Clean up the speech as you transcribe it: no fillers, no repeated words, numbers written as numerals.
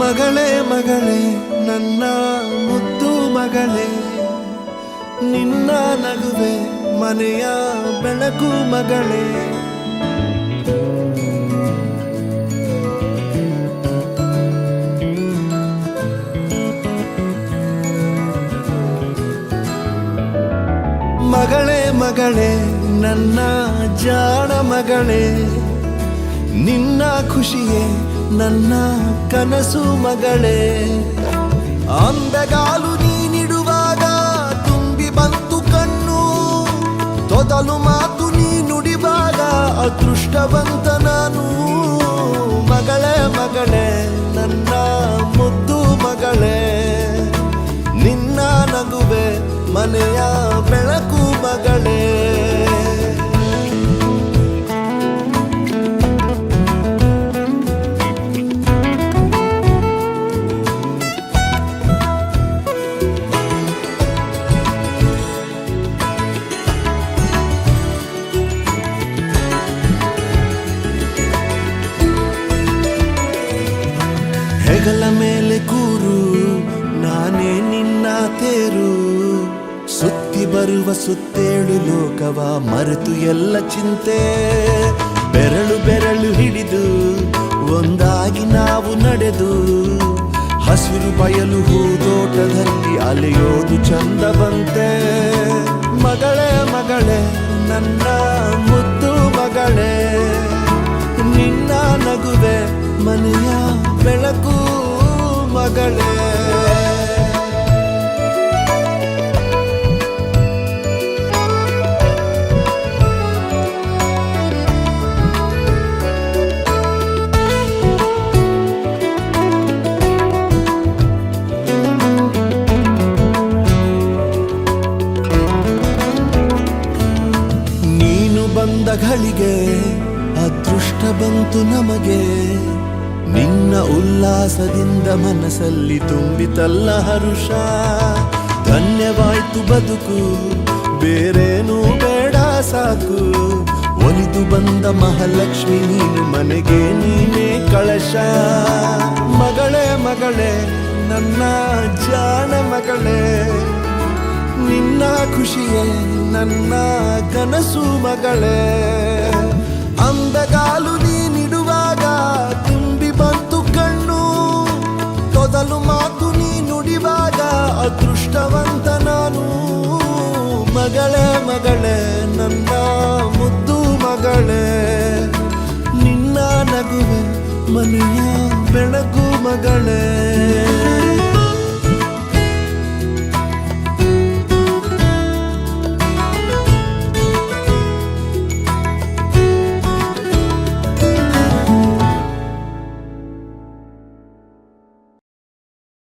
ಮಗಳೇ ಮಗಳೇ ನನ್ನ ಮುದ್ದು ಮಗಳೇ, ನಿನ್ನ ನಗುವೆ ಮನೆಯ ಬೆಳಕು ಮಗಳೇ. ಮಗಳೇ ಮಗಳೇ ನನ್ನ ಜಾಣ ಮಗಳೇ, ನಿನ್ನ ಖುಷಿಯೇ ನನ್ನ ಕನಸು ಮಗಳೇ. ಅಂಬೆಗಾಲು ನೀನಿಡುವಾಗ ತುಂಬಿ ಬಂತು ಕಣ್ಣು, ತೊದಲು ಮಾತು ನೀ ನುಡಿವಾಗ ಅದೃಷ್ಟವಂತ ನಾನು. ಮಗಳೇ ಮಗಳೇ ನನ್ನ ಮುದ್ದು ಮಗಳೇ, ನಿನ್ನ ನಗುವೆ ಮನೆಯ ಬೆಳಕು ಮಗಳೇ. ಹೆಗಲ ಮೇಲೆ ಕೂರು ನಾನೇ ನಿನ್ನ ತೇರು, ಸುತ್ತಿ ಬರುವ ಸುತ್ತೇಳು ಲೋಕವ ಮರೆತು ಎಲ್ಲ ಚಿಂತೆ. ಬೆರಳು ಬೆರಳು ಹಿಡಿದು ಒಂದಾಗಿ ನಾವು ನಡೆದು, ಹಸಿರು ಬಯಲು ಹೂದೋಟದಲ್ಲಿ ಅಲೆಯೋದು ಚಂದವಂತೆ. ಮಗಳೇ ಮಗಳೇ ನನ್ನ ಮುದ್ದು ಮಗಳೇ, ನಿನ್ನ ನಗುವೆ ಮನೆಯ ಬೆಳಕು ಮಗಳೇ. ನೀನು ಬಂದ ಘಳಿಗೆ ಅದೃಷ್ಟ ಬಂತು ನಮಗೆ, ನಿನ್ನ ಉಲ್ಲಾಸದಿಂದ ಮನಸ್ಸಲ್ಲಿ ತುಂಬಿತಲ್ಲ ಹರುಷ. ಧನ್ಯವಾಯ್ತು ಬದುಕು ಬೇರೇನೂ ಬೇಡ ಸಾಕು, ಒಲಿದು ಬಂದ ಮಹಾಲಕ್ಷ್ಮಿ ನೀನು ಮನೆಗೆ ನೀನೇ ಕಳಶ. ಮಗಳೇ ಮಗಳೇ ನನ್ನ ಜಾಣ ಮಗಳೇ, ನಿನ್ನ ಖುಷಿಯೇ ನನ್ನ ಕನಸು ಮಗಳೇ. ಅಂಬೆಗಾಲು ನೀನಿಡುವಾಗ ತುಂಬಿ ಬಂತು ಕಣ್ಣು, ತೊದಲು ಮಾತು ನೀ ನುಡಿವಾಗ ಅದೃಷ್ಟವಂತ ನಾನು. ಮಗಳೇ ಮಗಳೇ ನನ್ನ ಮುದ್ದು ಮಗಳೇ, ನಿನ್ನ ನಗುವೆ ಮನೆಯ ಬೆಳಕು ಮಗಳೇ.